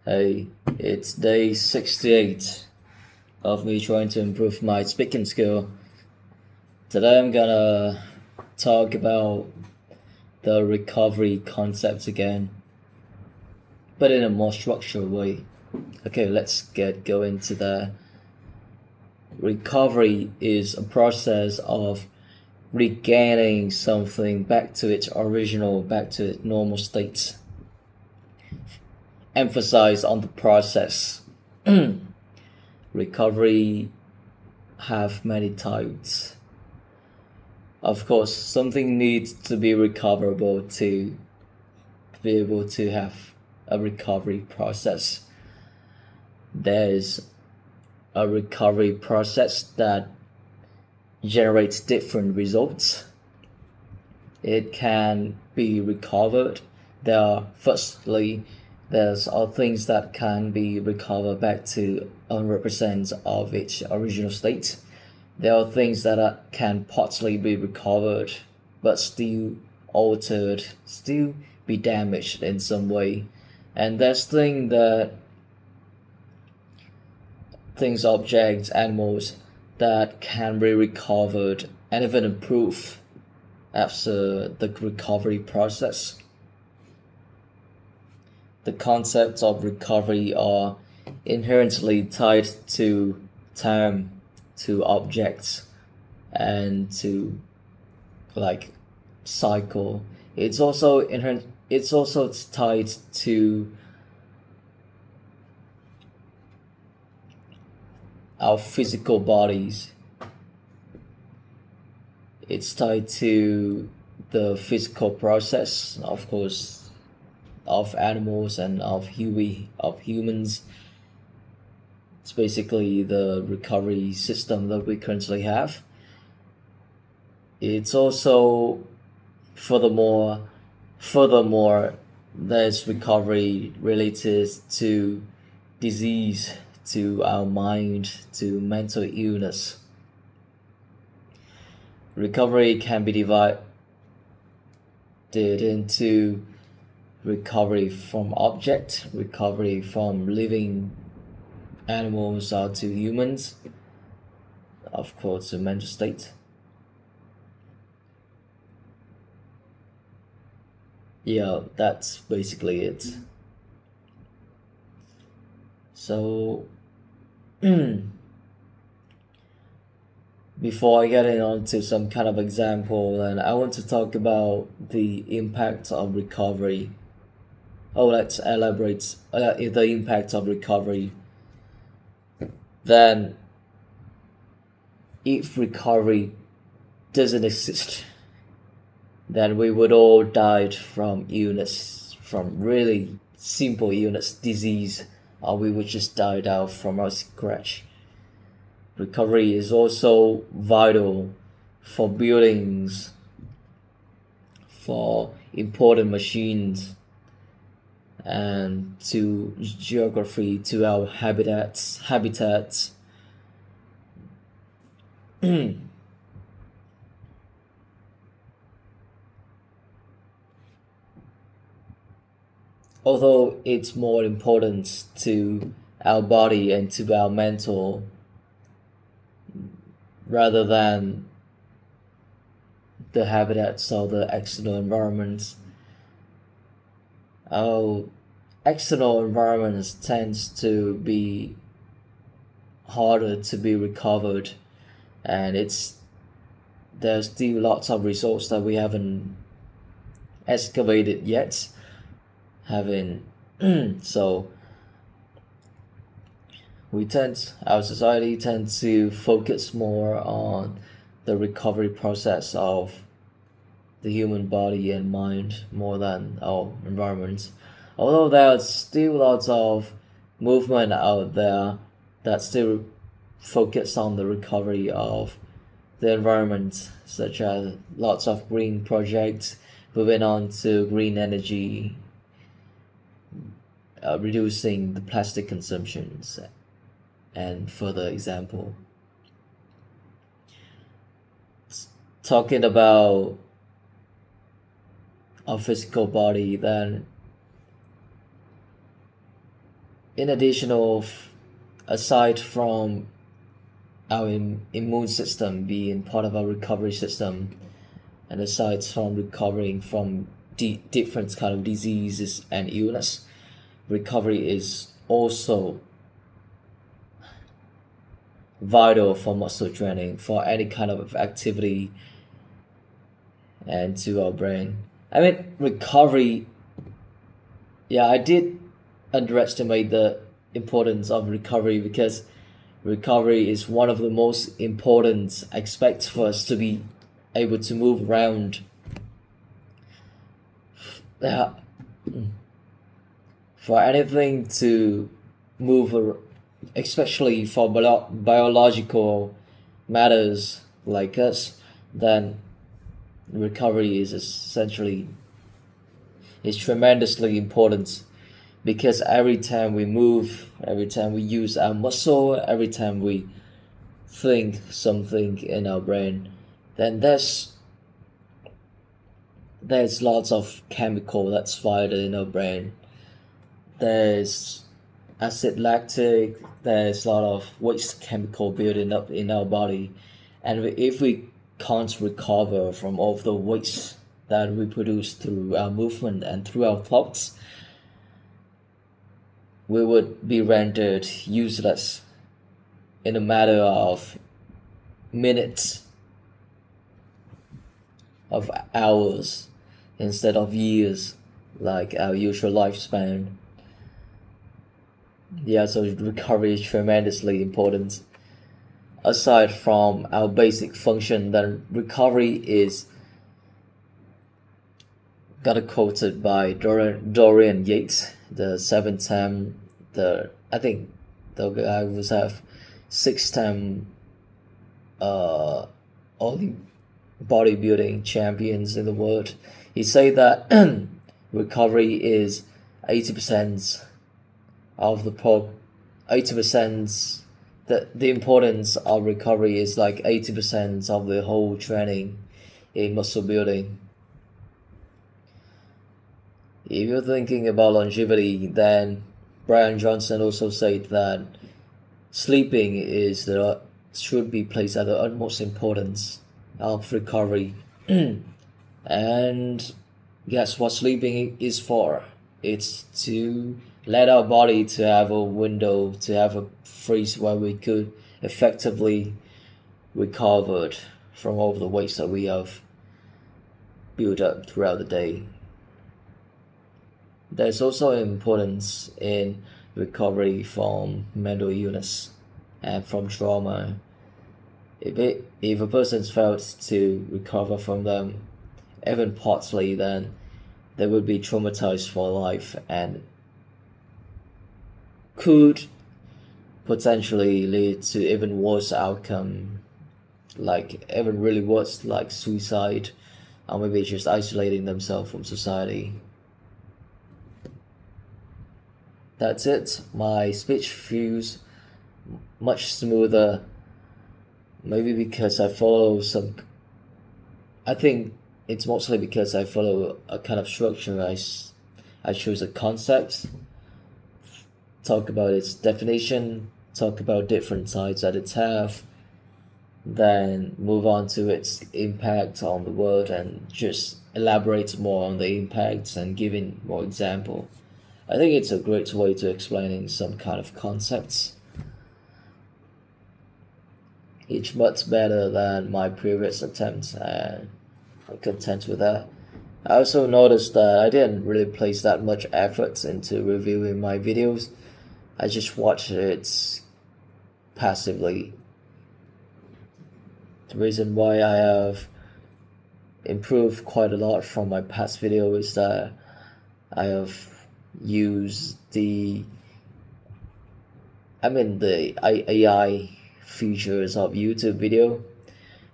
Hey, it's day 68 of me trying to improve my speaking skill. Today I'm gonna talk about the recovery concept again, but in a more structured way. Okay, let's get going to that. Recovery is a process of regaining something back to its normal state. Emphasize on the process. Recovery have many types. Of course, something needs to be recoverable to be able to have a recovery process. There's a recovery process that generates different results. It can be recovered. There's all things that can be recovered back to 100% of its original state. There are things that can partly be recovered, but still altered, still be damaged in some way. And there's objects, animals that can be recovered and even improved after the recovery process. The concepts of recovery are inherently tied to time, to objects, and to like cycle. It's also inherent. It's also tied to our physical bodies. It's tied to the physical process, of course, of animals and of humans. It's basically the recovery system that we currently have. It's also furthermore there's recovery related to disease, to our mind, to mental illness. Recovery can be divided into recovery from object, recovery from living animals or to humans, of course, the mental state. Yeah, that's basically it. So, before I get on to some kind of example, then I want to talk about the impact of recovery. Oh, let's elaborate the impact of recovery. Then, if recovery doesn't exist, then we would all died from illness, from really simple illness, disease, or we would just died out from our scratch. Recovery is also vital for buildings, for important machines, and to geography, to our habitats. Although it's more important to our body and to our mental rather than the habitats or the external environments. Our external environments tends to be harder to be recovered, and there's still lots of resources that we haven't excavated yet. So our society tends to focus more on the recovery process of the human body and mind more than our environment. Although there's still lots of movement out there that still focus on the recovery of the environment, such as lots of green projects moving on to green energy, reducing the plastic consumptions, and further example. Talking about our physical body, then in addition of, aside from our immune system being part of our recovery system, and aside from recovering from different kind of diseases and illness, recovery is also vital for muscle training, for any kind of activity, and to our brain. I mean, recovery, yeah, I did underestimate the importance of recovery, because recovery is one of the most important aspects for us to be able to move around. Yeah, for anything to move, especially for biological matters like us, then recovery is tremendously important, because every time we move, every time we use our muscle, every time we think something in our brain, then there's lots of chemical that's fired in our brain. There's acid lactic, there's a lot of waste chemical building up in our body, and if we can't recover from all of the waste that we produce through our movement and through our thoughts, we would be rendered useless in a matter of minutes, of hours, instead of years, like our usual lifespan. Yeah, so recovery is tremendously important. Aside from our basic function, then recovery is got quoted by Dorian Yates, the 7-time, I think the guy was have 6-time only bodybuilding champions in the world. He said that recovery is 80% of the 80%, the importance of recovery is like 80% of the whole training in muscle building. If you're thinking about longevity, then Brian Johnson also said that sleeping should be placed at the utmost importance of recovery. And guess what sleeping is for? It's to let our body to have a window, to have a freeze where we could effectively recover from all the waste that we have built up throughout the day. There's also importance in recovery from mental illness and from trauma. If a person's failed to recover from them, even partly, then they would be traumatized for life and could potentially lead to even worse outcome, like even really worse, like suicide, or maybe just isolating themselves from society. That's it. My speech feels much smoother. Maybe because I think it's mostly because I follow a kind of structure. I choose a concept, talk about its definition, talk about different sides that it have, then move on to its impact on the world and just elaborate more on the impacts and giving more example. I think it's a great way to explaining some kind of concepts. It's much better than my previous attempts, and I'm content with that. I also noticed that I didn't really place that much effort into reviewing my videos. I just watched it passively. The reason why I have improved quite a lot from my past video is that I have used the AI features of YouTube video,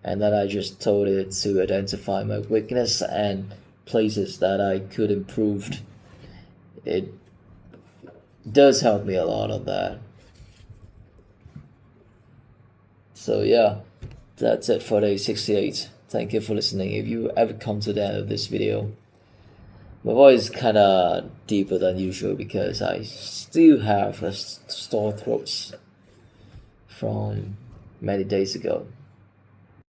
and then I just told it to identify my weakness and places that I could improve. It does help me a lot on that. So yeah, that's it for day 68. Thank you for listening. If you ever come to the end of this video, My voice is kind of deeper than usual because I still have a sore throat from many days ago.